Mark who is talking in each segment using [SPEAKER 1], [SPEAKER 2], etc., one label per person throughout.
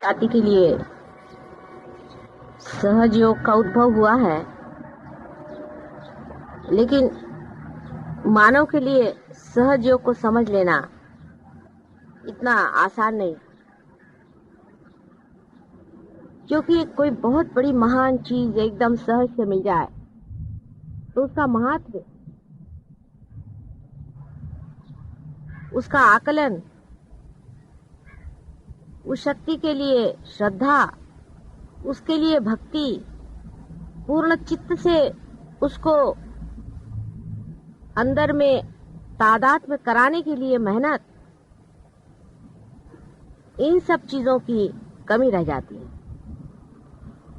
[SPEAKER 1] जाति के लिए सहज योग का उद्भव हुआ है, लेकिन मानव के लिए सहज योग को समझ लेना इतना आसान नहीं, क्योंकि कोई बहुत बड़ी महान चीज एकदम सहज से मिल जाए तो उसका महत्व, उसका आकलन, उस शक्ति के लिए श्रद्धा, उसके लिए भक्ति, पूर्ण चित्त से उसको अंदर में तादाद में कराने के लिए मेहनत, इन सब चीजों की कमी रह जाती है।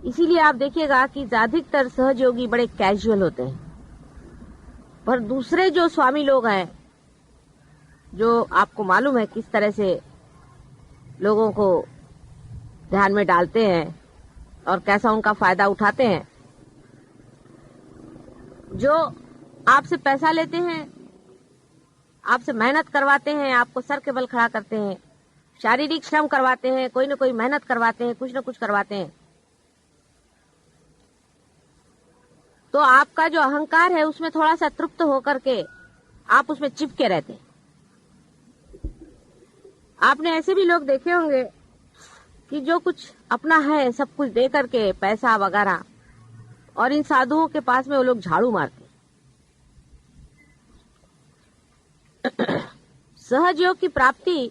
[SPEAKER 1] इसीलिए आप देखिएगा कि ज्यादातर सहयोगी बड़े कैजुअल होते हैं, पर दूसरे जो स्वामी लोग हैं, जो आपको मालूम है किस तरह से लोगों को ध्यान में डालते हैं और कैसा उनका फायदा उठाते हैं, जो आपसे पैसा लेते हैं, आपसे मेहनत करवाते हैं, आपको सर के बल खड़ा करते हैं, शारीरिक श्रम करवाते हैं, कोई न कोई मेहनत करवाते हैं, कुछ न कुछ करवाते हैं, तो आपका जो अहंकार है उसमें थोड़ा सा तृप्त होकर के आप उसमें चिपके रहते हैं। आपने ऐसे भी लोग देखे होंगे कि जो कुछ अपना है सब कुछ दे करके पैसा वगैरह, और इन साधुओं के पास में वो लोग झाड़ू मारते। सहज योग की प्राप्ति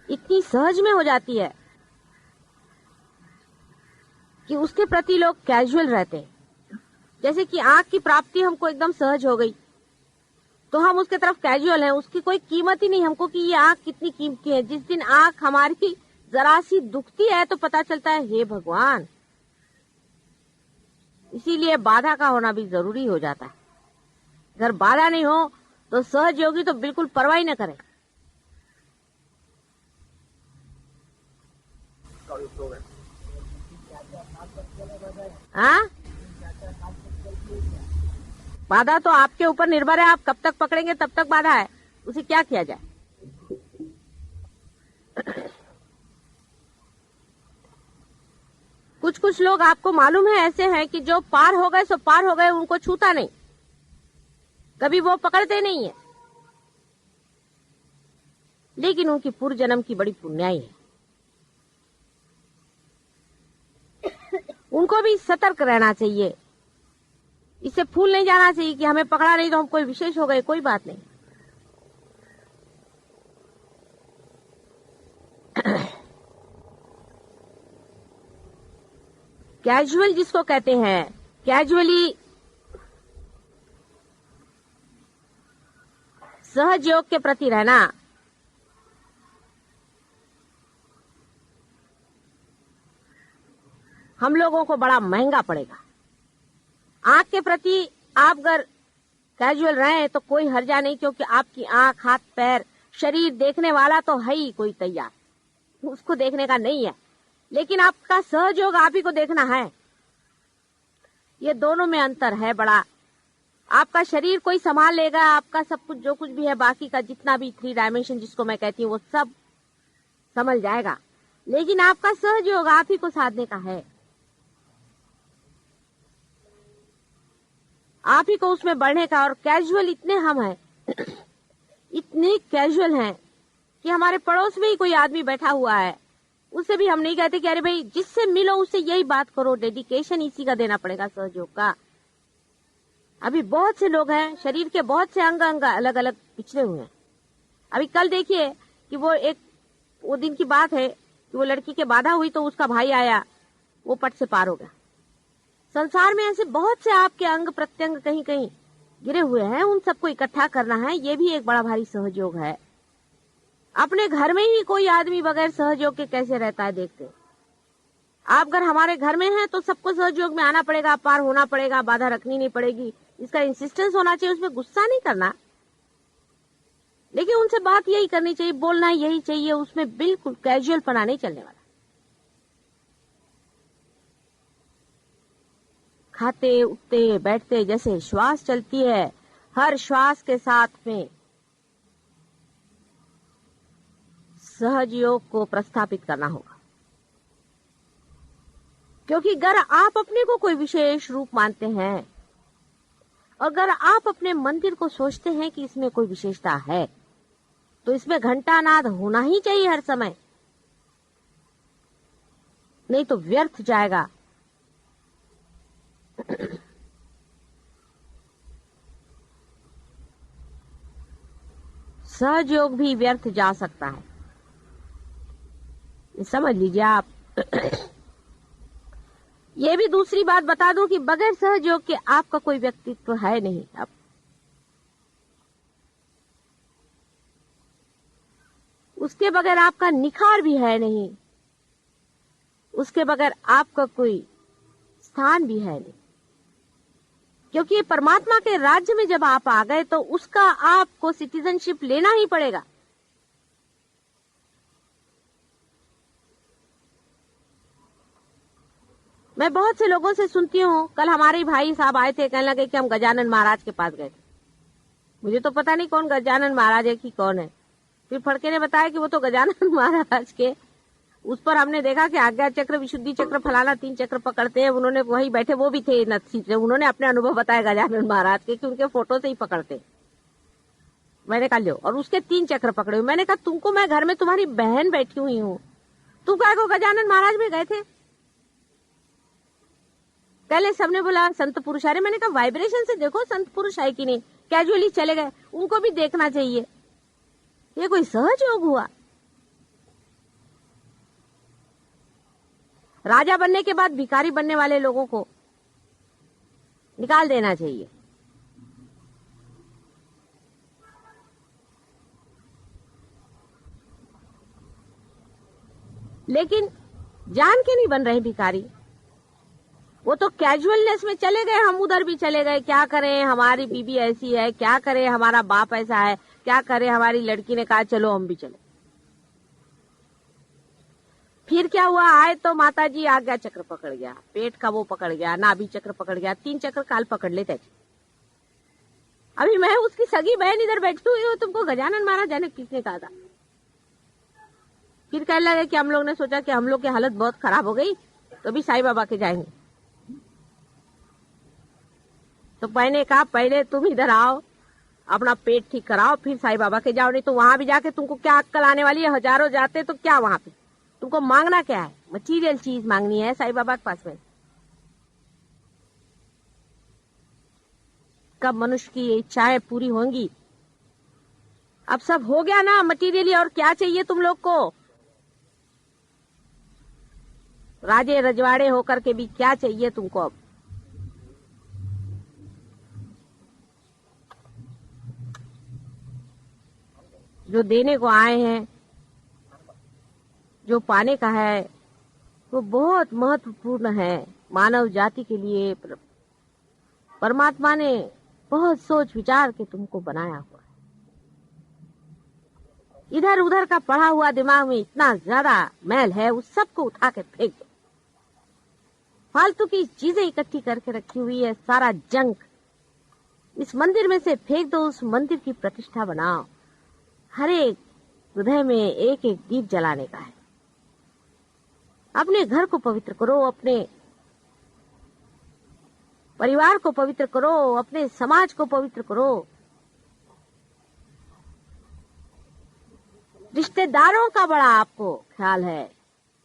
[SPEAKER 1] इतनी सहज में हो जाती है कि उसके प्रति लोग कैजुअल रहते हैं। जैसे कि आंख की प्राप्ति हमको एकदम सहज हो गई तो हम उसके तरफ कैजुअल हैं, उसकी कोई कीमत ही नहीं हमको कि ये आंख कितनी कीमती है। जिस दिन आंख हमारी जरा सी दुखती है तो पता चलता है हे भगवान। इसीलिए बाधा का होना भी जरूरी हो जाता है। अगर बाधा नहीं हो तो सहज योगी तो बिल्कुल परवाह ही न करे। हाँ, बाधा तो आपके ऊपर निर्भर है, आप कब तक पकड़ेंगे तब तक बाधा है, उसे क्या किया जाए। कुछ कुछ लोग आपको मालूम है ऐसे हैं कि जो पार हो गए सो पार हो गए, उनको छूता नहीं, कभी वो पकड़ते नहीं है, लेकिन उनकी पूर्व जन्म की बड़ी पुण्याई है। उनको भी सतर्क रहना चाहिए, इससे फूल नहीं जाना चाहिए कि हमें पकड़ा नहीं तो हम कोई विशेष हो गए। कोई बात नहीं। कैजुअल जिसको कहते हैं, कैजुअली सहज योग के प्रति रहना हम लोगों को बड़ा महंगा पड़ेगा। आंख के प्रति आप अगर कैजुअल रहे तो कोई हर्जा नहीं, क्योंकि आपकी आंख, हाथ, पैर, शरीर देखने वाला तो है ही कोई तैयार, उसको देखने का नहीं है, लेकिन आपका सहयोग आप ही को देखना है। ये दोनों में अंतर है बड़ा। आपका शरीर कोई संभाल लेगा, आपका सब कुछ जो कुछ भी है, बाकी का जितना भी 3 डायमेंशन जिसको मैं कहती हूँ वो सब संभल जाएगा, लेकिन आपका सहयोग आप ही को साधने का है, आप ही को उसमें बढ़ने का। और कैजुअल इतने हम हैं, इतने कैजुअल हैं कि हमारे पड़ोस में ही कोई आदमी बैठा हुआ है, उससे भी हम नहीं कहते कि अरे भाई जिससे मिलो उससे यही बात करो। डेडिकेशन इसी का देना पड़ेगा, सहयोग का। अभी बहुत से लोग हैं, शरीर के बहुत से अंग अलग अलग पिछड़े हुए हैं। अभी कल देखिए कि वो दिन की बात है कि वो लड़की के बाधा हुई तो उसका भाई आया, वो पट से पार हो गया। संसार में ऐसे बहुत से आपके अंग प्रत्यंग कहीं कहीं गिरे हुए हैं, उन सबको इकट्ठा करना है, ये भी एक बड़ा भारी सहयोग है। अपने घर में ही कोई आदमी बगैर सहयोग के कैसे रहता है, देखते। आप अगर हमारे घर में हैं तो सबको सहयोग में आना पड़ेगा, पार होना पड़ेगा, बाधा रखनी नहीं पड़ेगी, इसका इंसिस्टेंस होना चाहिए, उसमें गुस्सा नहीं करना, लेकिन उनसे बात यही करनी चाहिए, बोलना यही चाहिए, उसमें बिल्कुल कैजुअल पना नहीं चलने वाला। खाते, उठते, बैठते, जैसे श्वास चलती है, हर श्वास के साथ में सहज योग को प्रस्थापित करना होगा। क्योंकि अगर आप अपने को कोई विशेष रूप मानते हैं, अगर आप अपने मंदिर को सोचते हैं कि इसमें कोई विशेषता है, तो इसमें घंटानाद होना ही चाहिए हर समय, नहीं तो व्यर्थ जाएगा। सहज योग भी व्यर्थ जा सकता है, समझ लीजिए आप। ये भी दूसरी बात बता दूं कि बगैर सहज योग के आपका कोई व्यक्तित्व है नहीं। अब उसके बगैर आपका निखार भी है नहीं, उसके बगैर आपका कोई स्थान भी है नहीं। क्योंकि परमात्मा के राज्य में जब आप आ गए तो उसका आपको सिटीजनशिप लेना ही पड़ेगा। मैं बहुत से लोगों से सुनती हूँ, कल हमारे भाई साहब आए थे, कहने लगे कि हम गजानन महाराज के पास गए थे। मुझे तो पता नहीं कौन गजानन महाराज है कि कौन है। फिर फड़के ने बताया कि वो तो गजानन महाराज के, उस पर हमने देखा कि आज्ञा चक्र, विशुद्धि चक्र, फलाना 3 चक्र पकड़ते हैं। उन्होंने वही बैठे, वो भी थे नत्थी से, उन्होंने अपने अनुभव बताया गजानन महाराज के कि उनके फोटो से ही पकड़ते। मैंने कहा लो, और उसके 3 चक्र पकड़े हुए। मैंने कहा तुमको, मैं घर में तुम्हारी बहन बैठी हुई हूँ, तुम क्या को गजानन महाराज में गए थे? पहले सबने बोला संत पुरुष आ रहे। मैंने कहा वाइब्रेशन से देखो संत पुरुष है कि नहीं, कैजुअली चले गए, उनको भी देखना चाहिए। ये कोई सहज योग हुआ? राजा बनने के बाद भिखारी बनने वाले लोगों को निकाल देना चाहिए। लेकिन जान के नहीं बन रहे भिखारी, वो तो कैजुअलनेस में चले गए। हम उधर भी चले गए, क्या करें, हमारी बीबी ऐसी है, क्या करें, हमारा बाप ऐसा है, क्या करें, हमारी लड़की ने कहा चलो हम भी चले। फिर क्या हुआ, आए तो माता जी आज्ञा चक्र पकड़ गया, पेट का वो पकड़ गया, नाभि चक्र पकड़ गया, 3 चक्र काल पकड़ लेते। अभी मैं उसकी सगी बहन इधर बैठी हुई हूँ, तुमको गजानन महाराज जाने किसने कहा था? फिर कहने लगे कि हम लोग ने सोचा कि हम लोग की हालत बहुत खराब हो गई तो भी साईं बाबा के जाएंगे। तो मैंने कहा पहले तुम इधर आओ, अपना पेट ठीक कराओ, फिर साईं बाबा के जाओ। नहीं तो वहां भी जाके तुमको क्या अक्कल आने वाली है? हजारों जाते तो क्या वहां पे तुमको मांगना क्या है? मटीरियल चीज मांगनी है साईं बाबा के पास में। कब मनुष्य की ये इच्छाएं पूरी होंगी? अब सब हो गया ना मटीरियली, और क्या चाहिए तुम लोग को? राजे रजवाड़े होकर के भी क्या चाहिए तुमको? अब जो देने को आए हैं, जो पाने का है, वो बहुत महत्वपूर्ण है मानव जाति के लिए। परमात्मा ने बहुत सोच विचार के तुमको बनाया हुआ है। इधर उधर का पढ़ा हुआ दिमाग में इतना ज्यादा मैल है, उस सबको उठा के फेंक दो। फालतू की चीजें इकट्ठी करके रखी हुई है, सारा जंक इस मंदिर में से फेंक दो। उस मंदिर की प्रतिष्ठा बनाओ। हर एक हृदय में एक एक दीप जलाने का है। अपने घर को पवित्र करो, अपने परिवार को पवित्र करो, अपने समाज को पवित्र करो। रिश्तेदारों का बड़ा आपको ख्याल है।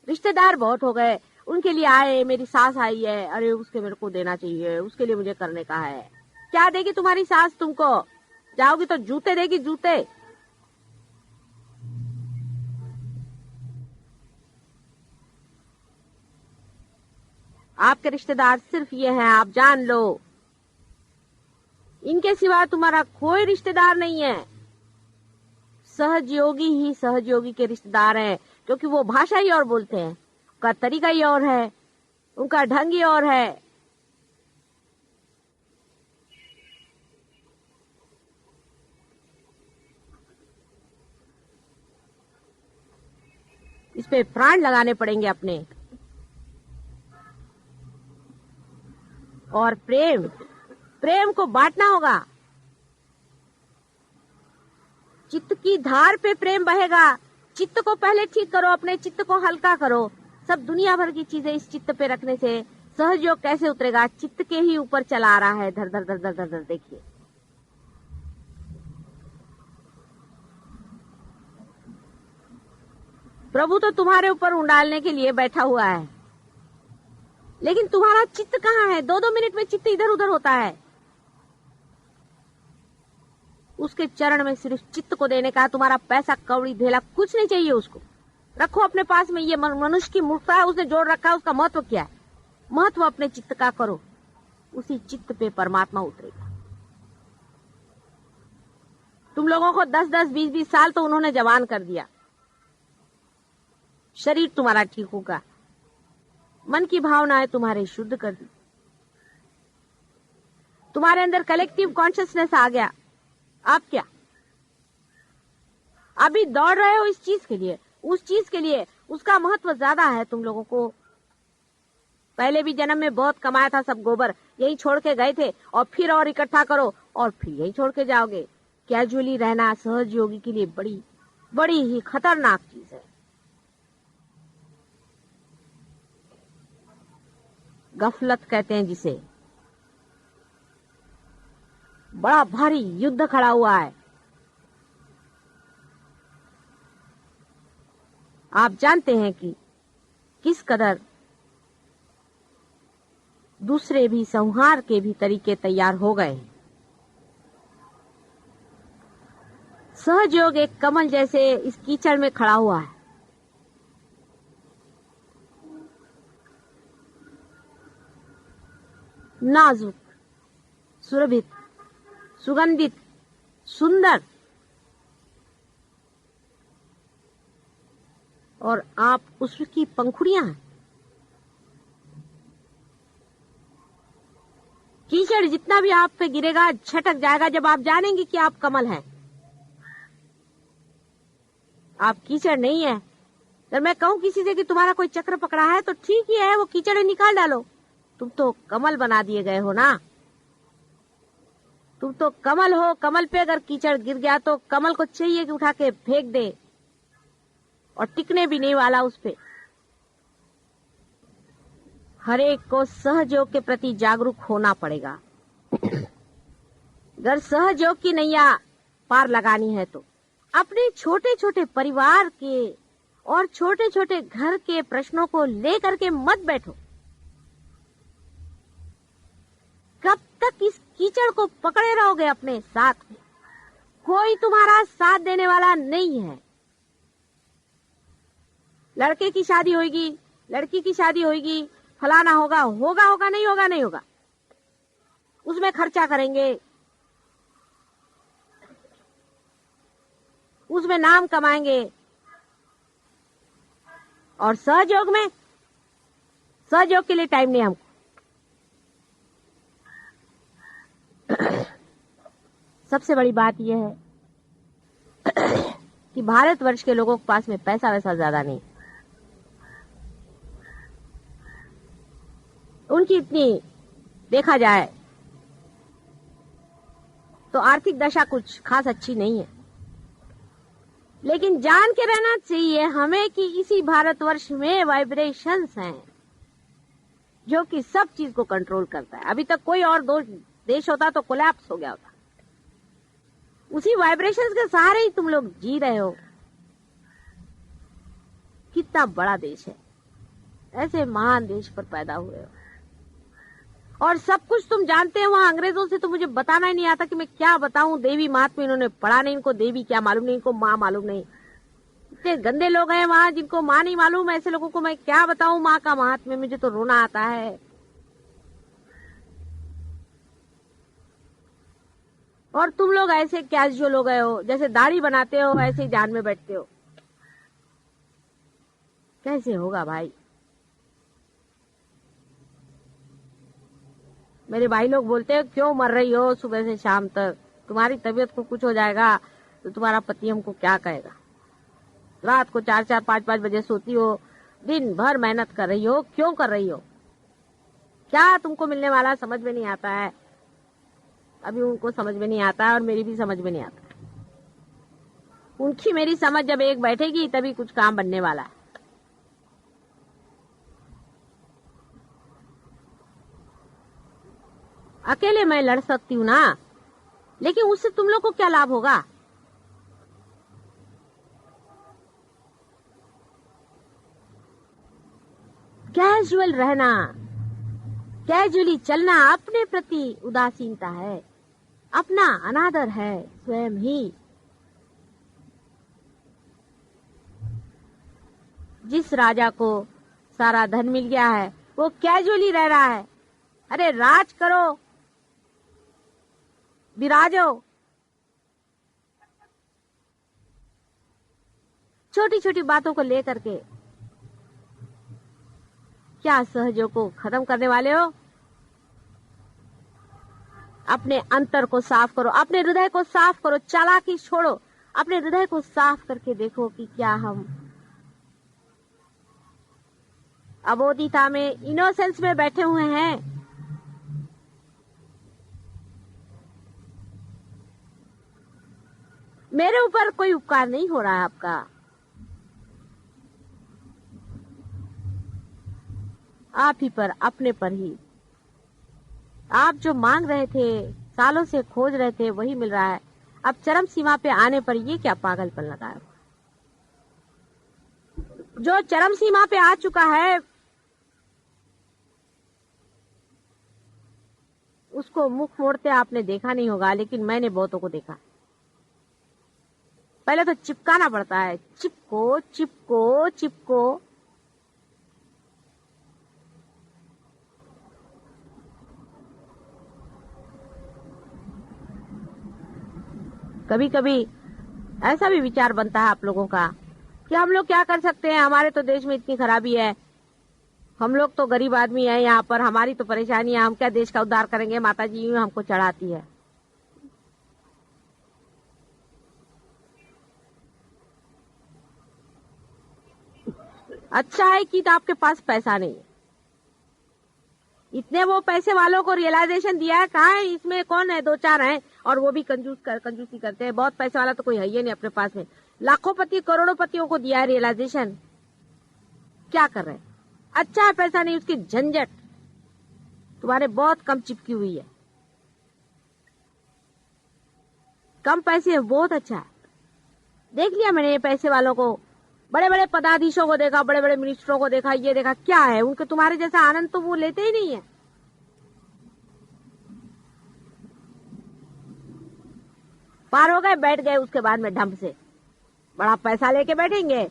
[SPEAKER 1] रिश्तेदार बहुत हो गए, उनके लिए आए, मेरी सास आई है, अरे उसके मेरे को देना चाहिए, उसके लिए मुझे करने का है। क्या देगी तुम्हारी सास तुमको? जाओगी तो जूते देगी, जूते। आपके रिश्तेदार सिर्फ ये हैं, आप जान लो। इनके सिवा तुम्हारा कोई रिश्तेदार नहीं है। सहजयोगी ही सहजयोगी के रिश्तेदार हैं, क्योंकि वो भाषा ही और बोलते हैं, उनका तरीका ही और है, उनका ढंग ही और है। इस पे प्राण लगाने पड़ेंगे अपने। और प्रेम को बांटना होगा। चित्त की धार पे प्रेम बहेगा, चित्त को पहले ठीक करो, अपने चित्त को हल्का करो। सब दुनिया भर की चीजें इस चित्त पे रखने से सहज योग कैसे उतरेगा? चित्त के ही ऊपर चला आ रहा है, धर धर धर धर धर धर। देखिए प्रभु तो तुम्हारे ऊपर उंडालने के लिए बैठा हुआ है, लेकिन तुम्हारा चित्त कहाँ है? 2-2 मिनट में चित्त इधर उधर होता है। उसके चरण में सिर्फ चित्त को देने का। तुम्हारा पैसा कौड़ी धेला कुछ नहीं चाहिए, उसको रखो अपने पास में। ये मनुष्य की मूर्खता है, उसने जोड़ रखा है। उसका महत्व क्या है? महत्व अपने चित्त का करो, उसी चित्त पे परमात्मा उतरेगा। तुम लोगों को 10-10, 20-20 साल तो उन्होंने जवान कर दिया। शरीर तुम्हारा ठीक होगा, मन की भावनाएं तुम्हारे शुद्ध कर दी, तुम्हारे अंदर कलेक्टिव कॉन्शियसनेस आ गया। आप क्या अभी दौड़ रहे हो इस चीज के लिए, उस चीज के लिए? उसका महत्व ज्यादा है तुम लोगों को। पहले भी जन्म में बहुत कमाया था, सब गोबर यही छोड़ के गए थे, और फिर और इकट्ठा करो और फिर यही छोड़ के जाओगे। कैजुअली रहना सहज योगी के लिए बड़ी बड़ी ही खतरनाक चीज है। गफलत कहते हैं जिसे। बड़ा भारी युद्ध खड़ा हुआ है। आप जानते हैं कि किस कदर दूसरे भी संहार के भी तरीके तैयार हो गए हैं। सहज योग एक कमल जैसे इस कीचड़ में खड़ा हुआ है। नाजुक, सुरभित, सुगंधित, सुंदर, और आप उसकी पंखुड़ियां हैं। कीचड़ जितना भी आप पे गिरेगा छटक जाएगा जब आप जानेंगे कि आप कमल हैं। आप कीचड़ नहीं है। जब मैं कहूं किसी से कि तुम्हारा कोई चक्र पकड़ा है तो ठीक ही है, वो कीचड़ निकाल डालो। तुम तो कमल बना दिए गए हो ना। तुम तो कमल हो। कमल पे अगर कीचड़ गिर गया तो कमल को चाहिए कि उठा के फेंक दे, और टिकने भी नहीं वाला उस पे। हर एक को सहज योग के प्रति जागरूक होना पड़ेगा। अगर सहज योग की नैया पार लगानी है तो अपने छोटे छोटे परिवार के और छोटे छोटे घर के प्रश्नों को लेकर के मत बैठो। कब तक इस कीचड़ को पकड़े रहोगे अपने साथ में? कोई तुम्हारा साथ देने वाला नहीं है। लड़के की शादी होगी, लड़की की शादी होगी, फलाना होगा, होगा होगा, नहीं होगा नहीं होगा, उसमें खर्चा करेंगे, उसमें नाम कमाएंगे। और सहयोग में, सहयोग के लिए टाइम नहीं हमको। सबसे बड़ी बात यह है कि भारतवर्ष के लोगों के पास में पैसा वैसा ज्यादा नहीं। उनकी इतनी देखा जाए तो आर्थिक दशा कुछ खास अच्छी नहीं है। लेकिन जान के रहना चाहिए हमें कि इसी भारतवर्ष में वाइब्रेशंस हैं जो कि सब चीज को कंट्रोल करता है। अभी तक कोई और देश होता तो कोलैप्स हो गया होता। उसी वाइब्रेशंस के सहारे ही तुम लोग जी रहे हो। कितना बड़ा देश है, ऐसे महान देश पर पैदा हुए हो, और सब कुछ तुम जानते हो। वहां अंग्रेजों से तो मुझे बताना ही नहीं आता कि मैं क्या बताऊं। देवी महात्मा इन्होंने पढ़ा नहीं, इनको देवी क्या मालूम नहीं, इनको माँ मालूम नहीं। इतने गंदे लोग हैं वहां जिनको माँ नहीं मालूम। ऐसे लोगों को मैं क्या बताऊं माँ का महात्म्य, मुझे तो रोना आता है। और तुम लोग ऐसे कैजुअल हो गए हो, जैसे दाढ़ी बनाते हो ऐसे ही ध्यान में बैठते हो। कैसे होगा भाई? मेरे भाई लोग बोलते हैं क्यों मर रही हो सुबह से शाम तक, तुम्हारी तबीयत को कुछ हो जाएगा तो तुम्हारा पति हमको क्या कहेगा। रात को 4-4, 5-5 बजे सोती हो, दिन भर मेहनत कर रही हो, क्यों कर रही हो? क्या तुमको मिलने वाला समझ में नहीं आता है। अभी उनको समझ में नहीं आता है और मेरी भी समझ में नहीं आता। उनकी मेरी समझ जब एक बैठेगी तभी कुछ काम बनने वाला है। अकेले मैं लड़ सकती हूँ ना, लेकिन उससे तुम लोग को क्या लाभ होगा? कैजुअल रहना, कैजुअली चलना अपने प्रति उदासीनता है, अपना अनादर है स्वयं ही। जिस राजा को सारा धन मिल गया है वो कैजुअली रह रहा है। अरे राज करो, विराजो। छोटी छोटी बातों को लेकर के क्या सहजों को खत्म करने वाले हो? अपने अंतर को साफ करो, अपने हृदय को साफ करो, चालाकी छोड़ो, अपने हृदय को साफ करके देखो कि क्या हम अबोधिता में, इनोसेंस में बैठे हुए हैं। मेरे ऊपर कोई उपकार नहीं हो रहा है आपका। आप ही पर, अपने पर ही। आप जो मांग रहे थे, सालों से खोज रहे थे, वही मिल रहा है। अब चरम सीमा पे आने पर ये क्या पागलपन लगा है? जो चरम सीमा पे आ चुका है उसको मुख मोड़ते आपने देखा नहीं होगा, लेकिन मैंने बहुतों को देखा। पहले तो चिपकाना पड़ता है, चिपको चिपको चिपको। कभी कभी ऐसा भी विचार बनता है आप लोगों का कि हम लोग क्या कर सकते हैं, हमारे तो देश में इतनी खराबी है, हम लोग तो गरीब आदमी है यहाँ पर, हमारी तो परेशानी है, हम क्या देश का उद्धार करेंगे? माता जी यूं हमको चढ़ाती है। अच्छा है कि तो आपके पास पैसा नहीं है। इतने वो पैसे वालों को रियलाइजेशन दिया है, कहाँ है? इसमें कौन है? दो चार हैं और वो भी कंजूसी करते हैं। बहुत पैसे वाला तो कोई है ही नहीं अपने पास में। लाखोंपति करोड़ोंपतियों को दिया है रियलाइजेशन, क्या कर रहे हैं? अच्छा है पैसा नहीं, उसकी झंझट तुम्हारे बहुत कम चिपकी हुई है। कम पैसे है, बहुत अच्छा है। देख लिया मैंने ये पैसे वालों को, बड़े बड़े पदाधीशों को देखा, बड़े बड़े मिनिस्टरों को देखा, ये देखा क्या है उनके, तुम्हारे जैसा आनंद तो वो लेते ही नहीं है। पार हो गए, बैठ गए, उसके बाद में ढंग से बड़ा पैसा लेके बैठेंगे।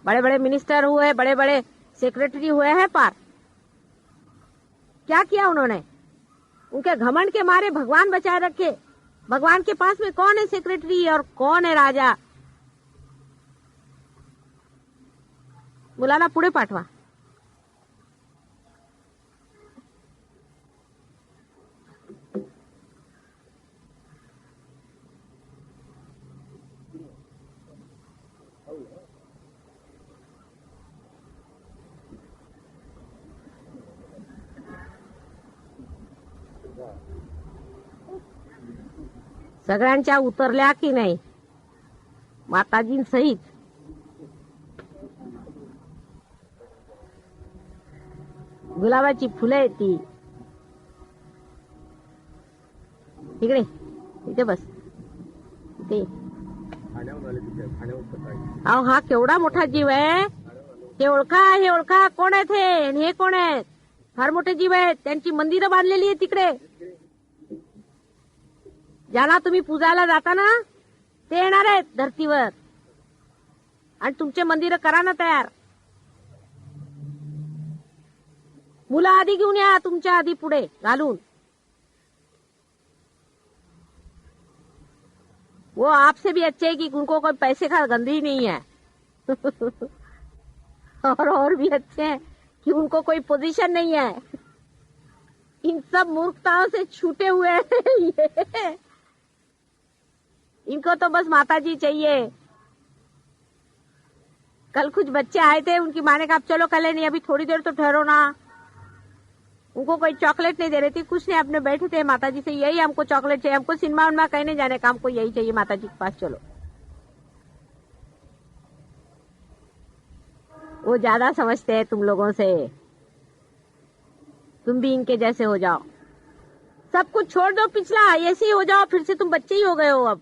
[SPEAKER 1] बड़े बड़े मिनिस्टर हुए, बड़े बड़े सेक्रेटरी हुए हैं, पार क्या किया उन्होंने? उनके घमंड के मारे भगवान बचाए रखे। भगवान के पास में कौन है सेक्रेटरी और कौन है राजा? मुलाला पुढे पाठवा। सगळ्यांच्या उतरल्या की नाही माताजींसहित? गुलाबाची फुलं आहेत ती. इकडे इथे बस, इथे. अहो हा केवढा मोठा जीव आहे. हे ओळखा, हे ओळखा. कोण आहेत हे? आणि हे कोण आहेत? फार मोठे जीव आहेत. त्यांची मंदिरं बांधलेली आहेत तिकडे. ज्याला तुम्ही पूजायला जाता ना ते येणार आहेत धरतीवर, आणि तुमचे मंदिर करा ना तयार. मुलं आधी घेऊन या, तुमच्या आधी पुढे घालून. वो आपसे भी अच्छे है कि उनको कोई पैसे का गंध ही नहीं है. और भी अच्छे हैं कि उनको कोई पोजीशन नहीं है. इन सब मूर्खताओं से छूटे हुए हैं ये. इनको तो बस माताजी चाहिए. कल कुछ बच्चे आए थे, उनकी माँ ने कहा चलो कल नहीं, अभी थोड़ी देर तो ठहरो ना. उनको कोई चॉकलेट नहीं दे रही थी, कुछ नहीं, अपने बैठे थे माता जी से, यही हमको चॉकलेट चाहिए, हमको सिनेमा उनमा कहने जाने का, हमको यही चाहिए माता जी के पास चलो। वो ज्यादा समझते हैं तुम लोगों से, तुम भी इनके जैसे हो जाओ, सब कुछ छोड़ दो पिछला, ऐसे ही हो जाओ, फिर से तुम बच्चे ही हो गए हो अब।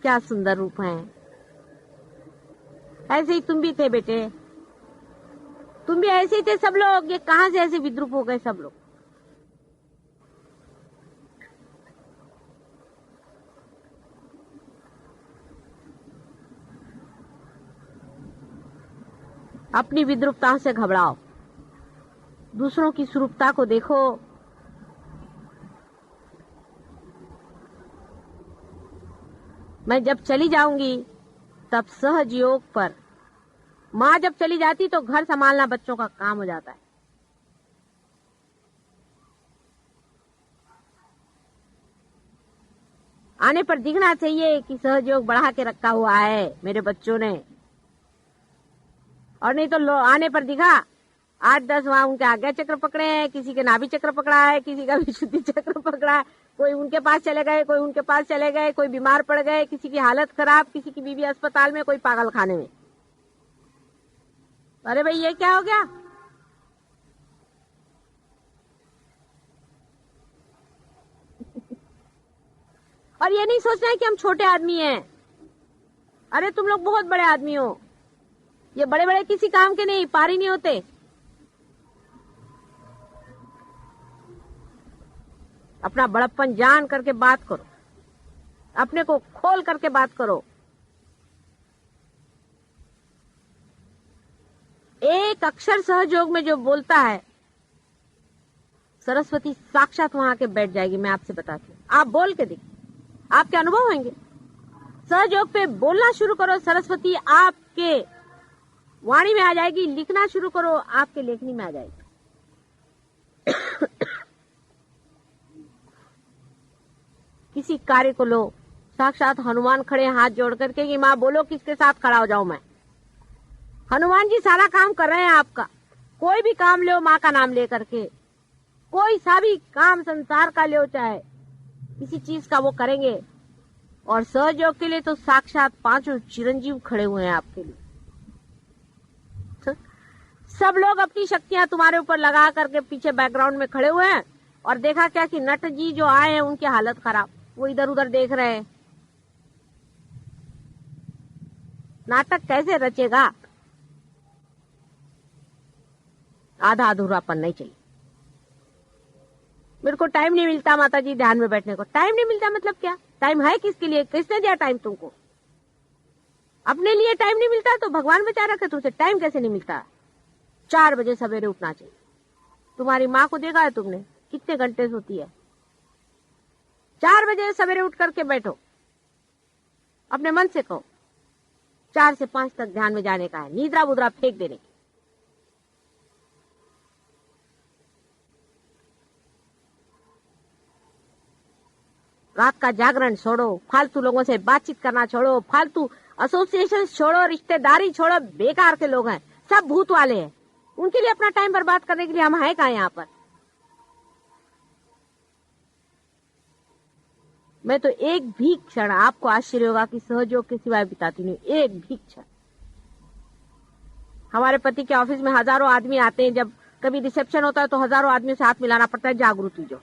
[SPEAKER 1] क्या सुंदर रूप है। ऐसे ही तुम भी थे बेटे, तुम भी ऐसे ही थे सब लोग, ये कहां से ऐसे विद्रूप हो गए सब लोग। अपनी विद्रूपता से घबराओ, दूसरों की स्वरूपता को देखो। मैं जब चली जाऊंगी तब सहज योग पर, माँ जब चली जाती तो घर संभालना बच्चों का काम हो जाता है। आने पर दिखना चाहिए कि सहयोग बढ़ा के रखा हुआ है मेरे बच्चों ने, और नहीं तो आने पर दिखा 8-10 वहां उनके आज्ञा चक्र पकड़े हैं, किसी के नाभि चक्र पकड़ा है, किसी का विशुद्धि चक्र पकड़ा है, कोई उनके पास चले गए, कोई उनके पास चले गए, कोई बीमार पड़ गए, किसी की हालत खराब, किसी की बीवी अस्पताल में, कोई पागल खाने में। अरे भाई ये क्या हो गया। और ये नहीं सोचना है कि हम छोटे आदमी हैं, अरे तुम लोग बहुत बड़े आदमी हो, ये बड़े बड़े किसी काम के नहीं, पार ही नहीं होते। अपना बड़प्पन जान करके बात करो, अपने को खोल करके बात करो। एक अक्षर सहयोग में जो बोलता है, सरस्वती साक्षात वहां के बैठ जाएगी, मैं आपसे बताती हूँ। आप बोल के देखिए, आपके अनुभव होंगे। सहयोग पे बोलना शुरू करो, सरस्वती आपके वाणी में आ जाएगी। लिखना शुरू करो, आपके लेखनी में आ जाएगी। किसी कार्य को लो, साक्षात हनुमान खड़े हाथ जोड़ करके कि माँ बोलो किसके साथ खड़ा हो जाऊं मैं। हनुमान जी सारा काम कर रहे हैं आपका। कोई भी काम लो माँ का नाम ले करके, कोई सा भी काम संसार का लो, चाहे किसी चीज का, वो करेंगे। और सहयोग के लिए तो साक्षात 5 चिरंजीव खड़े हुए हैं आपके लिए। सब लोग अपनी शक्तियां तुम्हारे ऊपर लगा करके पीछे बैकग्राउंड में खड़े हुए हैं, और देखा क्या कि नट जी जो आए हैं उनकी हालत खराब, वो इधर उधर देख रहे हैं। नाटक कैसे रचेगा। आधा अधूरापन नहीं चाहिए। मेरे को टाइम नहीं मिलता माता जी ध्यान में बैठने को। टाइम नहीं मिलता मतलब क्या? टाइम है किसके लिए? किसने दिया टाइम तुमको? अपने लिए टाइम नहीं मिलता तो भगवान बचा रखे तुमसे। टाइम कैसे नहीं मिलता? 4 बजे सवेरे उठना चाहिए। तुम्हारी माँ को देखा है तुमने कितने घंटे सोती है? 4 बजे सवेरे उठ करके बैठो, अपने मन से कहो 4 से 5 तक ध्यान में जाने का है, नींदरा बुदरा फेंक देने की। रात का जागरण छोड़ो, फालतू लोगों से बातचीत करना छोड़ो, फालतू एसोसिएशन छोड़ो, रिश्तेदारी छोड़ो। बेकार के लोग हैं, सब भूत वाले हैं। उनके लिए अपना टाइम बर्बाद करने के लिए हम है कहाँ यहाँ पर? मैं तो एक भी क्षण, आपको आश्चर्य होगा कि सहयोग के सिवाय बिताती नहीं, एक भी क्षण। हमारे पति के ऑफिस में हजारों आदमी आते हैं, जब कभी रिसेप्शन होता है तो हजारों आदमियों से हाथ मिलाना पड़ता है। जागृति जो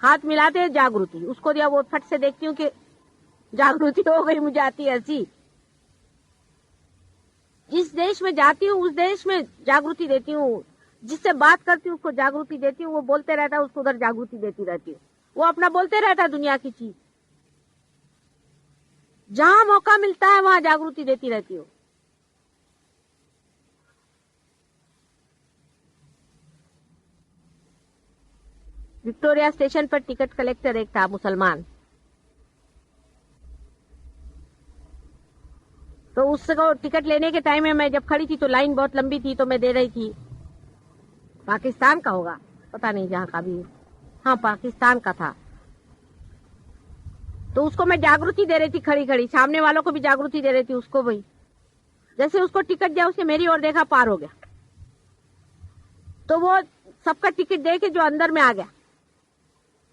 [SPEAKER 1] हाथ मिलाते हैं, जागृति उसको दिया, वो फट से देखती हूँ कि जागृति हो गई, मुझे आती है हंसी। जिस देश में जाती हूँ उस देश में जागृति देती हूँ, जिससे बात करती हूँ उसको जागृति देती हूँ, वो बोलते रहता है उसको उधर जागृति देती रहती हूँ। वो अपना बोलते रहता है दुनिया की चीज, जहां मौका मिलता है वहां जागृति देती रहती हूँ। विक्टोरिया स्टेशन पर टिकट कलेक्टर एक था मुसलमान, तो उसको टिकट लेने के टाइम में मैं जब खड़ी थी तो लाइन बहुत लंबी थी, तो मैं दे रही थी। पाकिस्तान का होगा, पता नहीं जहां का भी, हाँ पाकिस्तान का था। तो उसको मैं जागृति दे रही थी खड़ी खड़ी, सामने वालों को भी जागृति दे रही थी, उसको भी। जैसे उसको टिकट दिया, उसने मेरी ओर देखा, पार हो गया, तो वो सबका टिकट दे के जो अंदर में आ गया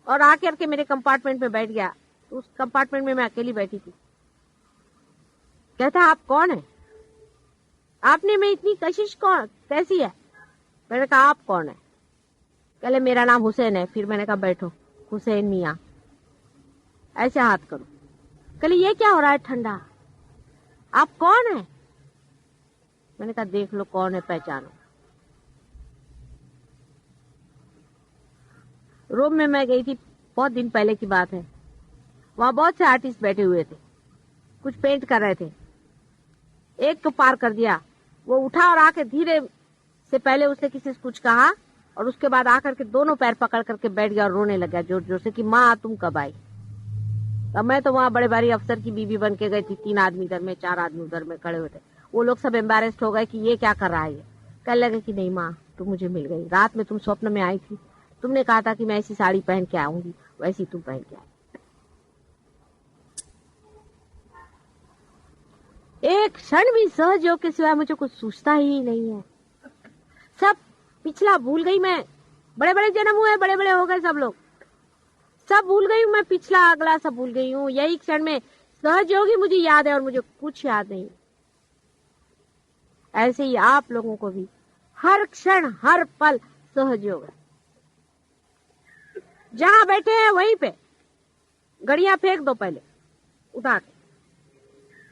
[SPEAKER 1] और आकर के मेरे कंपार्टमेंट में बैठ गया। तो उस कंपार्टमेंट में मैं अकेली बैठी थी। कहता आप कौन है, आपने में इतनी कशिश कौन कैसी है? मैंने कहा आप कौन है? कहले मेरा नाम हुसैन है। फिर मैंने कहा बैठो, हुसैन मियाँ, ऐसे हाथ करो। कहले ये क्या हो रहा है ठंडा, आप कौन है? मैंने कहा देख लो कौन है, पहचानो। रोम में मैं गई थी, बहुत दिन पहले की बात है। वहां बहुत से आर्टिस्ट बैठे हुए थे, कुछ पेंट कर रहे थे। एक को पार कर दिया, वो उठा और आके धीरे से, पहले उसने किसी से कुछ कहा और उसके बाद आकर के दोनों पैर पकड़ करके बैठ गया और रोने लगा जोर जोर से कि माँ तुम कब आई। अब मैं तो वहां बड़े भारी अफसर की बीवी बन के गई थी। 3 आदमी इधर में, 4 आदमी उधर में खड़े हुए थे। वो लोग सब एम्बेरेस्ड हो गए कि ये क्या कर रहा है। ये कहने लगे कि नहीं माँ, तुम मुझे मिल गई, रात में तुम स्वप्न में आई थी, तुमने कहा था कि मैं ऐसी साड़ी पहन के आऊंगी, वैसी तुम पहन के आई। एक क्षण भी सहयोग के सिवाय मुझे कुछ सूझता ही नहीं है। सब पिछला भूल गई मैं। बड़े बड़े जन्म हुए, बड़े बड़े हो गए सब लोग, सब भूल गई हूँ मैं, पिछला अगला सब भूल गई हूँ। यही क्षण में सहयोगी मुझे याद है और मुझे कुछ याद नहीं। ऐसे ही आप लोगों को भी हर क्षण हर पल सहयोग है। जहां बैठे हैं वहीं पे घड़ियां फेंक दो, पहले उठा के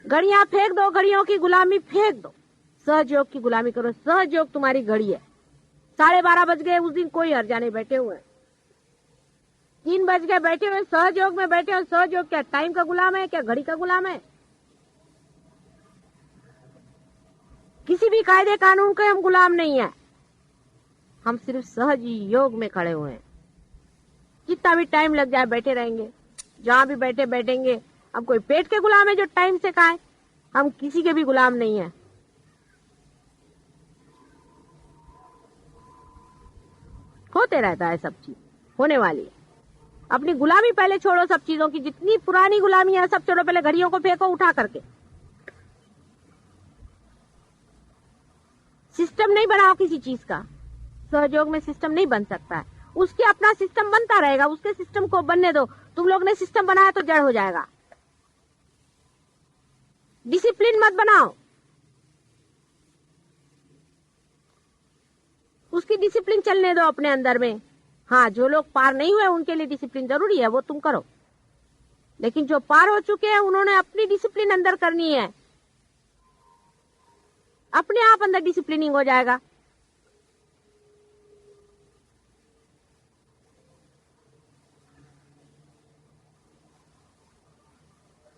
[SPEAKER 1] घड़ियां फेंक दो, घड़ियों की गुलामी फेंक दो, सहयोग की गुलामी करो। सहयोग तुम्हारी घड़ी है। 12:30 बज गए उस दिन, कोई हर्जा नहीं, बैठे हुए। 3 बज गए बैठे हुए, सहयोग में बैठे हो। सहयोग क्या टाइम का गुलाम है, क्या घड़ी का गुलाम है? किसी भी कायदे कानून के हम गुलाम नहीं है, हम सिर्फ सहज योग में खड़े हुए हैं। जितना भी टाइम लग जाए बैठे रहेंगे, जहां भी बैठे बैठेंगे। हम कोई पेट के गुलाम है जो टाइम से खाए? हम किसी के भी गुलाम नहीं है। होते रहता है, सब चीज होने वाली है। अपनी गुलामी पहले छोड़ो, सब चीजों की जितनी पुरानी गुलामी है सब छोड़ो, पहले घड़ियों को फेंको उठा करके। सिस्टम नहीं बनाओ किसी चीज का। सहयोग में सिस्टम नहीं बन सकता है, उसके अपना सिस्टम बनता रहेगा, उसके सिस्टम को बनने दो। तुम लोग ने सिस्टम बनाया तो जड़ हो जाएगा। डिसिप्लिन मत बनाओ, उसकी डिसिप्लिन चलने दो अपने अंदर में। हाँ, जो लोग पार नहीं हुए उनके लिए डिसिप्लिन जरूरी है, वो तुम करो। लेकिन जो पार हो चुके हैं उन्होंने अपनी डिसिप्लिन अंदर करनी है, अपने आप अंदर डिसिप्लिनिंग हो जाएगा।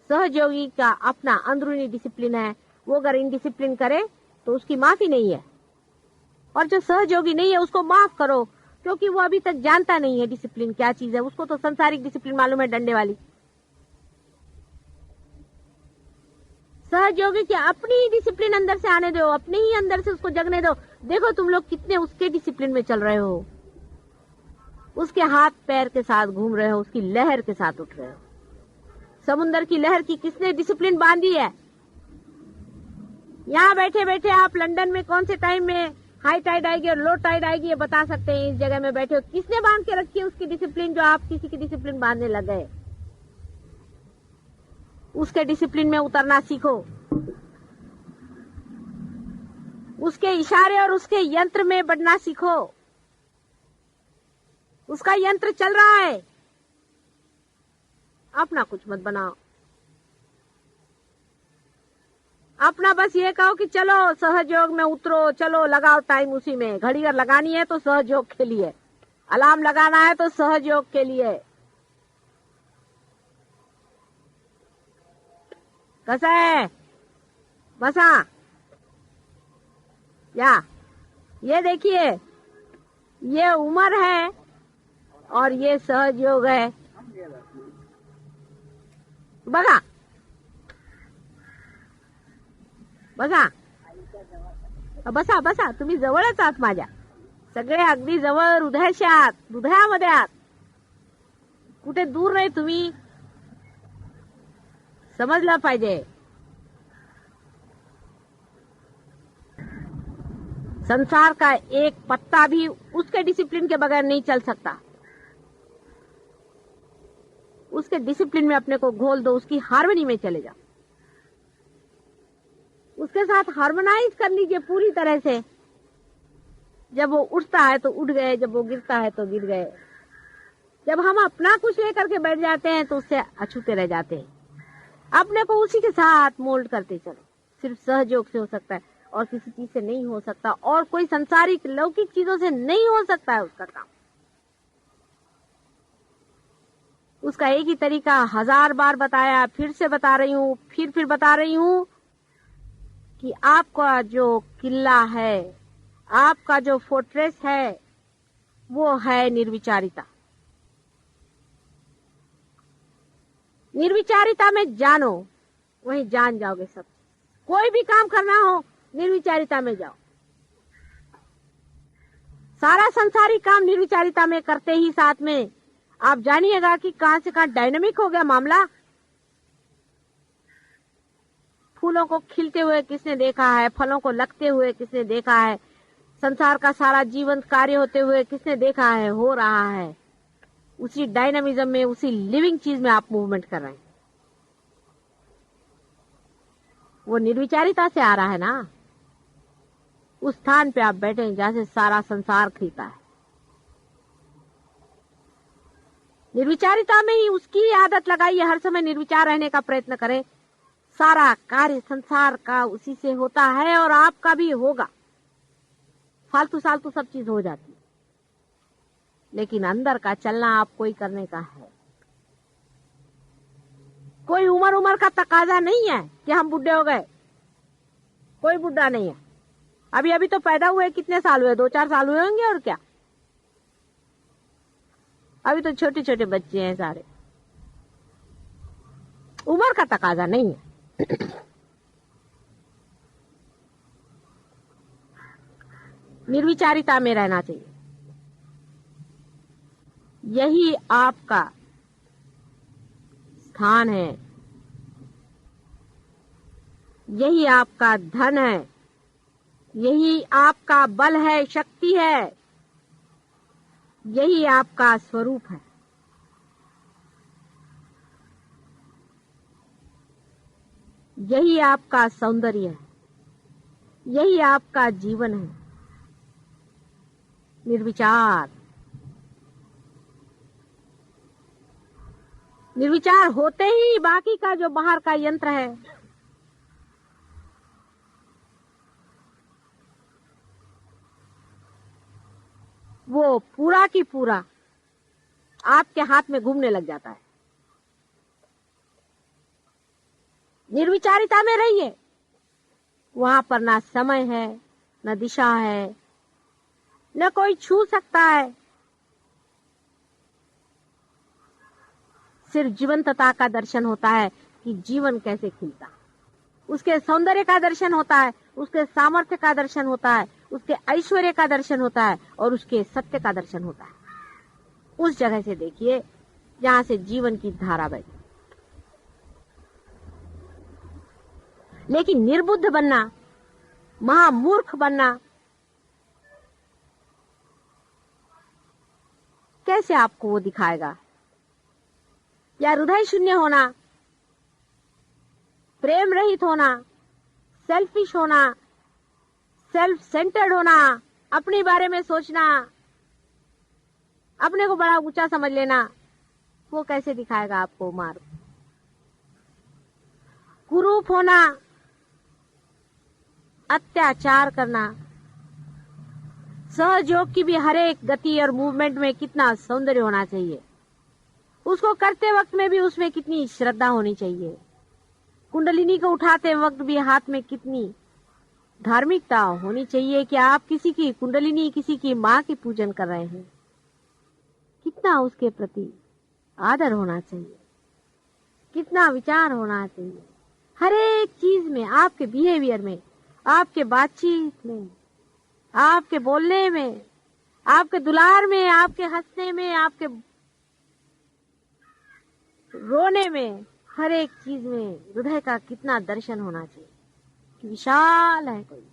[SPEAKER 1] सहयोगी का अपना अंदरूनी डिसिप्लिन है, वो अगर इनडिसिप्लिन करे तो उसकी माफी नहीं है। और जो सहयोगी नहीं है उसको माफ करो, क्योंकि वो अभी तक जानता नहीं है डिसिप्लिन क्या चीज है। उसको तो संसारिक डिसिप्लिन मालूम है, डंडे वाली। सहयोगी की अपनी डिसिप्लिन अंदर से आने दो, अपने ही अंदर से उसको जगने दो। देखो तुम लोग कितने उसके डिसिप्लिन में चल रहे हो, उसके हाथ पैर के साथ घूम रहे हो, उसकी लहर के साथ उठ रहे हो। समुन्द्र की लहर की किसने डिसिप्लिन बांधी है? यहाँ बैठे बैठे आप लंदन में कौन से टाइम में हाई टाइड आएगी और लो टाइड आएगी ये बता सकते हैं। इस जगह में बैठे हो, किसने बांध के रखी है उसकी डिसिप्लिन, जो आप किसी की डिसिप्लिन बांधने लग गए? उसके डिसिप्लिन में उतरना सीखो, उसके इशारे और उसके यंत्र में बढ़ना सीखो। उसका यंत्र चल रहा है, अपना कुछ मत बनाओ। अपना बस ये कहो कि चलो सहयोग में उतरो, चलो लगाओ टाइम उसी में। घड़ी अगर लगानी है तो सहयोग के लिए, अलार्म लगाना है तो सहयोग के लिए। कैसा है बसा? या ये देखिए, ये उम्र है और ये सहयोग है। बघा बघा बसा बसा, तुम्ही जवळच आहात माझ्या, सगळे अगदी जवळ, हृदयाशी आहात, हृदयामध्ये आहात, कुठे दूर नाही तुम्ही, समजलं पाहिजे। संसार का एक पत्ता भी उसके डिसिप्लिन के बगैर नहीं चल सकता। उसके डिसिप्लिन में अपने को घोल दो, उसकी हार्मनी में चले जाओ, उसके साथ हार्मोनाइज कर लीजिए पूरी तरह से। जब वो उठता है तो उठ गए, जब वो गिरता है तो गिर गए। जब हम अपना कुछ लेकर के बैठ जाते हैं तो उससे अछूते रह जाते हैं। अपने को उसी के साथ मोल्ड करते चलो। सिर्फ सहयोग से हो सकता है और किसी चीज से नहीं हो सकता, और कोई संसारिक लौकिक चीजों से नहीं हो सकता है उसका काम। उसका एक ही तरीका 1000 बार बताया, फिर से बता रही हूँ, फिर बता रही हूँ कि आपका जो किला है, आपका जो फोर्ट्रेस है, वो है निर्विचारिता। निर्विचारिता में जानो, वहीं जान जाओगे सब। कोई भी काम करना हो निर्विचारिता में जाओ। सारा संसारिक काम निर्विचारिता में करते ही साथ में आप जानिएगा कि कहां से कहां डायनामिक हो गया मामला। फूलों को खिलते हुए किसने देखा है? फलों को लगते हुए किसने देखा है? संसार का सारा जीवंत कार्य होते हुए किसने देखा है? हो रहा है। उसी डायनामिज्म में, उसी लिविंग चीज में आप मूवमेंट कर रहे हैं। वो निर्विचारिता से आ रहा है ना। उस स्थान पे आप बैठे हैं जहां से सारा संसार खिलता है। निर्विचारिता में ही उसकी आदत लगाइए, हर समय निर्विचार रहने का प्रयत्न करें। सारा कार्य संसार का उसी से होता है और आपका भी होगा। फालतू सालतू सब चीज हो जाती है, लेकिन अंदर का चलना आपको ही करने का है। कोई उम्र का तकाजा नहीं है कि हम बुढ़े हो गए। कोई बुढ़ा नहीं है। अभी तो पैदा हुए कितने साल हुए? 2-4 साल हुए होंगे, और क्या। अभी तो छोटे छोटे बच्चे हैं सारे। उम्र का तकाजा नहीं है। निर्विचारिता में रहना चाहिए। यही आपका स्थान है, यही आपका धन है, यही आपका बल है, शक्ति है, यही आपका स्वरूप है। यही आपका सौंदर्य है, यही आपका जीवन है। निर्विचार। निर्विचार होते ही बाकी का जो बाहर का यंत्र है, वो पूरा की पूरा आपके हाथ में घूमने लग जाता है। निर्विचारिता में रहिए। वहां पर ना समय है, न दिशा है, न कोई छू सकता है। सिर्फ जीवंतता का दर्शन होता है कि जीवन कैसे खिलता, उसके सौंदर्य का दर्शन होता है, उसके सामर्थ्य का दर्शन होता है, उसके ऐश्वर्य का दर्शन होता है, और उसके सत्य का दर्शन होता है। उस जगह से देखिए जहां से जीवन की धारा बहती। लेकिन निर्बुद्ध बनना, महामूर्ख बनना, कैसे आपको वो दिखाएगा? या हृदय शून्य होना, प्रेम रहित होना, सेल्फिश होना, सेल्फ सेंटर्ड होना, अपने बारे में सोचना, अपने को बड़ा ऊंचा समझ लेना, वो कैसे दिखाएगा आपको मार्ग? कुरूप होना, अत्याचार करना, सहयोग की भी हर एक गति और मूवमेंट में कितना सौंदर्य होना चाहिए, उसको करते वक्त में भी उसमें कितनी श्रद्धा होनी चाहिए, कुंडलिनी को उठाते वक्त भी हाथ में कितनी धार्मिकता होनी चाहिए कि आप किसी की कुंडलिनी, किसी की माँ की पूजन कर रहे हैं। कितना उसके प्रति आदर होना चाहिए, कितना विचार होना चाहिए हर एक चीज में, आपके बिहेवियर में, आपके बातचीत में, आपके बोलने में, आपके दुलार में, आपके हंसने में, आपके रोने में, हर एक चीज में हृदय का कितना दर्शन होना चाहिए कि विशाल है कोई।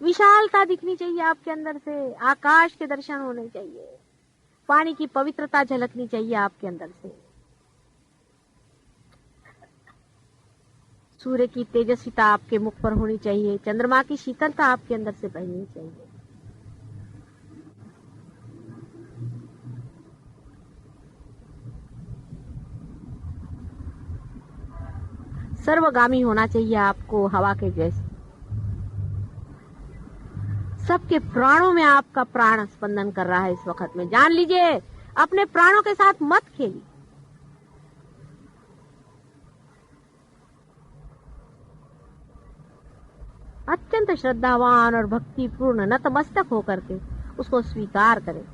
[SPEAKER 1] विशालता दिखनी चाहिए आपके अंदर से, आकाश के दर्शन होने चाहिए, पानी की पवित्रता झलकनी चाहिए आपके अंदर से, सूर्य की तेजस्विता आपके मुख पर होनी चाहिए, चंद्रमा की शीतलता आपके अंदर से बहनी चाहिए। सर्वगामी होना चाहिए आपको, हवा के जैसे। सबके प्राणों में आपका प्राण स्पंदन कर रहा है इस वक्त में, जान लीजिए। अपने प्राणों के साथ मत खेलिए। अत्यंत श्रद्धावान और भक्तिपूर्ण नतमस्तक होकर के उसको स्वीकार करें,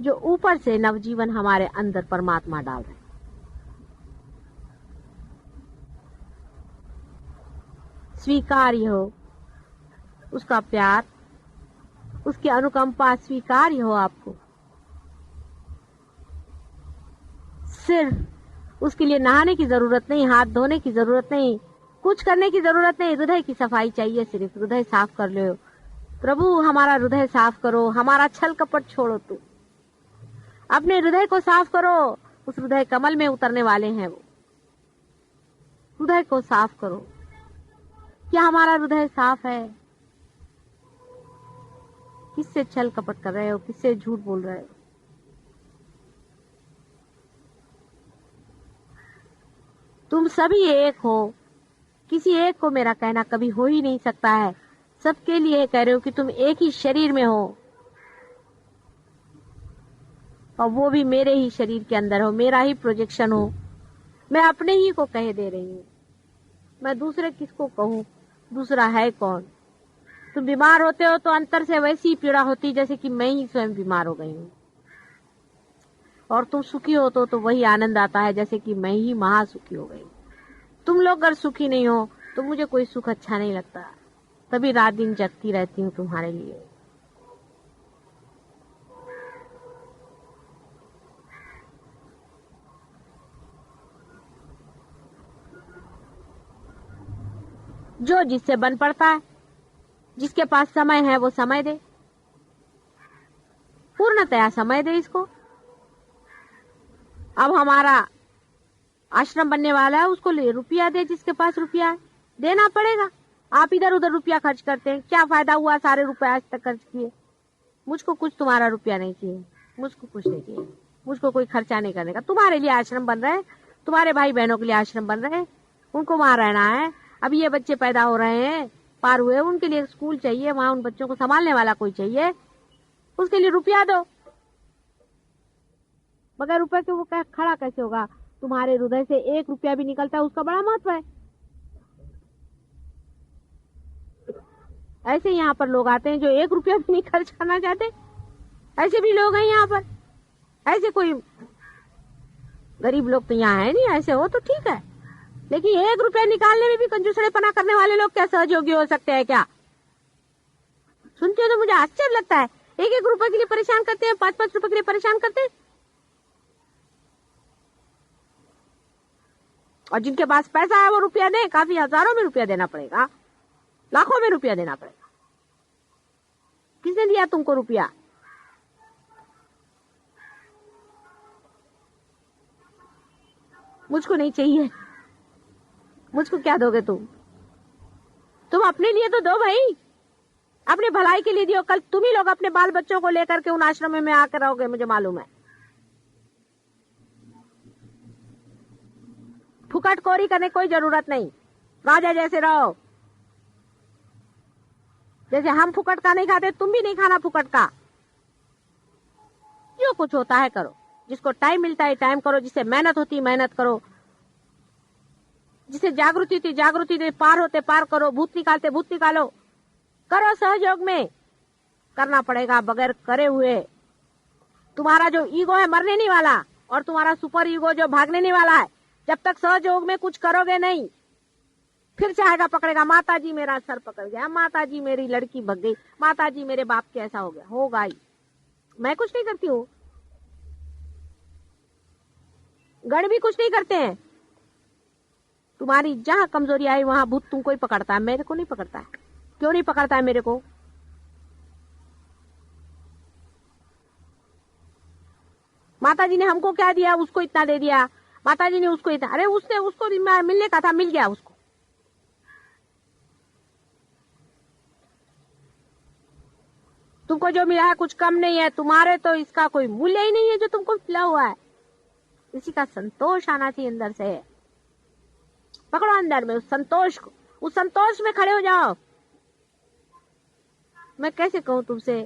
[SPEAKER 1] जो ऊपर से नवजीवन हमारे अंदर परमात्मा डाल रहे। स्वीकार्य हो उसका प्यार, उसकी अनुकंपा स्वीकार्य हो आपको। सिर्फ उसके लिए नहाने की जरूरत नहीं, हाथ धोने की जरूरत नहीं, कुछ करने की जरूरत नहीं, हृदय की सफाई चाहिए। सिर्फ हृदय साफ कर लो। प्रभु हमारा हृदय साफ करो, हमारा छल कपट छोड़ो, तू अपने हृदय को साफ करो। उस हृदय कमल में उतरने वाले हैं वो। हृदय को साफ करो। क्या हमारा हृदय साफ है? किससे छल कपट कर रहे हो? किससे झूठ बोल रहे हो? तुम सभी एक हो, किसी एक को मेरा कहना कभी हो ही नहीं सकता है। सबके लिए कह रहे हो कि तुम एक ही शरीर में हो, और वो भी मेरे ही शरीर के अंदर हो, मेरा ही प्रोजेक्शन हो। मैं अपने ही को कह दे रही हूँ, मैं दूसरे किसको कहूँ? दूसरा है कौन? तुम बीमार होते हो तो अंतर से वैसी पीड़ा होती जैसे कि मैं ही स्वयं बीमार हो गई हूँ, और तुम सुखी हो तो वही आनंद आता है जैसे कि मैं ही महासुखी हो गई। तुम लोग अगर सुखी नहीं हो तो मुझे कोई सुख अच्छा नहीं लगता, तभी रात दिन जगती रहती हूँ तुम्हारे लिए। जो जिससे बन पड़ता है, जिसके पास समय है वो समय दे, पूर्णतया समय दे इसको। अब हमारा आश्रम बनने वाला है, उसको ले रुपया दे, जिसके पास रुपया है देना पड़ेगा। आप इधर उधर रुपया खर्च करते हैं, क्या फायदा हुआ? सारे रुपए आज तक खर्च किए। मुझको कुछ तुम्हारा रुपया नहीं चाहिए, मुझको कुछ नहीं चाहिए, मुझको कोई खर्चा नहीं करने का। तुम्हारे लिए आश्रम बन रहे हैं, तुम्हारे भाई बहनों के लिए आश्रम बन रहे हैं, उनको वहां रहना है। अब ये बच्चे पैदा हो रहे हैं, पार हुए, उनके लिए स्कूल चाहिए, वहां उन बच्चों को संभालने वाला कोई चाहिए, उसके लिए रुपया दो। बगैर रुपए के वो खड़ा कैसे होगा? तुम्हारे हृदय से 1 रुपया भी निकलता है, उसका बड़ा महत्व है। ऐसे यहाँ पर लोग आते हैं जो 1 रुपया भी नहीं खर्च करना चाहते, ऐसे भी लोग हैं यहाँ पर। ऐसे कोई गरीब लोग तो यहाँ है नहीं, ऐसे हो तो ठीक है, लेकिन 1 रुपया निकालने में भी कंजूसड़ेपना करने वाले लोग क्या सहयोगी हो सकते हैं क्या? सुनते हो तो मुझे आश्चर्य लगता है। 1-1 रुपए के लिए परेशान करते हैं, 5-5 रुपए के लिए परेशान करते हैं। और जिनके पास पैसा है वो रुपया दे, काफी हजारों में रुपया देना पड़ेगा, लाखों में रुपया देना पड़ेगा। किसने दिया तुमको रुपया? मुझको नहीं चाहिए। मुझको क्या दोगे तुम? तुम अपने लिए तो दो भाई, अपने भलाई के लिए दियो। कल तुम ही लोग अपने बाल बच्चों को लेकर के उन आश्रम में आकर रहोगे, मुझे मालूम है। फुकट कोरी करने कोई जरूरत नहीं, राजा जैसे रहो। जैसे हम फुकट का नहीं खाते, तुम भी नहीं खाना फुकट का। जो कुछ होता है करो, जिसको टाइम मिलता है टाइम करो, जिसे मेहनत होती मेहनत करो, जिसे जागृति थी जागृति दे, पार होते पार करो, भूत निकालते भूत निकालो। करो सहयोग में, करना पड़ेगा। बगैर करे हुए तुम्हारा जो ईगो है मरने नहीं वाला, और तुम्हारा सुपर ईगो जो भागने नहीं वाला है। जब तक सहयोग में कुछ करोगे नहीं, फिर चाहेगा पकड़ेगा। माता जी मेरा सर पकड़ गया, माता जी मेरी लड़की भग गई, माता जी मेरे बाप के ऐसा हो गया, होगा ही। मैं कुछ नहीं करती हूँ, गण भी कुछ नहीं करते हैं। तुम्हारी जहां कमजोरी आई वहां भूत तुमको ही पकड़ता है, मेरे को नहीं पकड़ता है। क्यों नहीं पकड़ता है मेरे को? माताजी ने हमको क्या दिया, उसको इतना दे दिया, माताजी ने उसको इतना, अरे उसने उसको मिलने का था, मिल गया उसको। तुमको जो मिला है कुछ कम नहीं है, तुम्हारे तो इसका कोई मूल्य ही नहीं है जो तुमको मिला हुआ है। इसी का संतोष आना चाहिए अंदर से। पकड़ो अंदर में उस संतोष को, उस संतोष में खड़े हो जाओ। मैं कैसे कहूं तुमसे,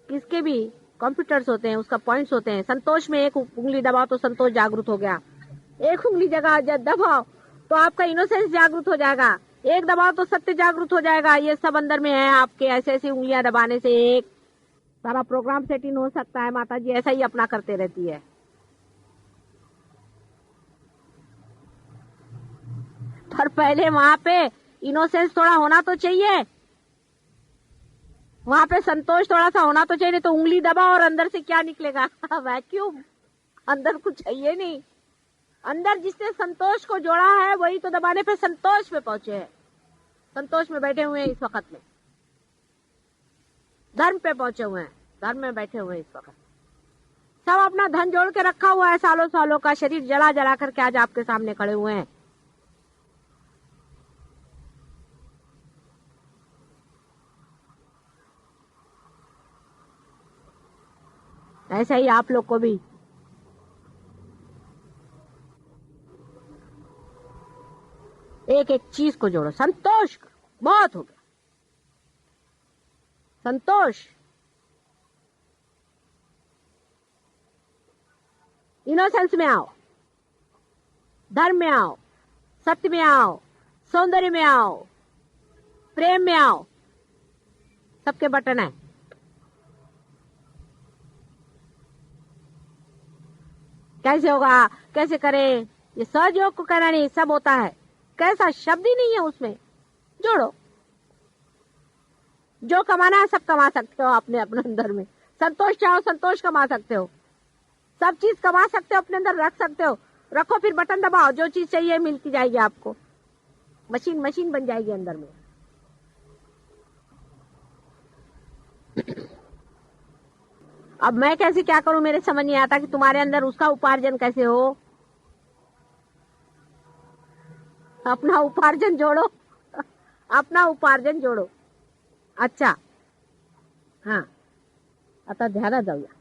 [SPEAKER 1] किसके भी कंप्यूटर्स होते हैं, उसका पॉइंट्स होते हैं। संतोष में एक उंगली दबाओ तो संतोष जागृत हो गया, एक उंगली जगह दबाओ तो आपका इनोसेंस जागृत हो जाएगा, एक दबाओ तो सत्य जागृत हो जाएगा। ये सब अंदर में है आपके। ऐसे ऐसी उंगलियां दबाने से एक सारा प्रोग्राम सेटिंग हो सकता है। माता जी ऐसा ही अपना करते रहती है। पर पहले वहां पे इनोसेंस थोड़ा होना तो चाहिए, वहां पे संतोष थोड़ा सा होना तो चाहिए। नहीं तो उंगली दबा और अंदर से क्या निकलेगा? वैक्यूम। अंदर कुछ चाहिए नहीं। अंदर जिसने संतोष को जोड़ा है वही तो दबाने पे संतोष में पहुंचे हैं। संतोष में बैठे हुए हैं इस वक्त में, धर्म पे पहुंचे हुए हैं, धर्म में बैठे हुए हैं इस वक्त। सब अपना धन जोड़ के रखा हुआ है, सालों सालों का शरीर जला जला करके आज आपके सामने खड़े हुए हैं। ऐसा ही आप लोग को भी एक एक चीज को जोड़ो। संतोष बहुत हो गया, संतोष। इनोसेंस में आओ, धर्म में आओ, सत्य में आओ, सौंदर्य में आओ, प्रेम में आओ। सबके बटन है। कैसे होगा, कैसे करें, ये सहयोग को कहना नहीं, सब होता है। कैसा शब्द ही नहीं है उसमें। जोड़ो, जो कमाना है सब कमा सकते हो अपने अपने अंदर में। संतोष चाहो संतोष कमा सकते हो, सब चीज कमा सकते हो, अपने अंदर रख सकते हो। रखो, फिर बटन दबाओ, जो चीज चाहिए मिलती जाएगी आपको। मशीन मशीन बन जाएगी अंदर में। अब मैं कैसे क्या करूं, मेरे समझ नहीं आता कि तुम्हारे अंदर उसका उपार्जन कैसे हो। अपना उपार्जन जोड़ो, अपना उपार्जन जोड़ो। अच्छा, हाँ, आता ध्यानात जाऊया।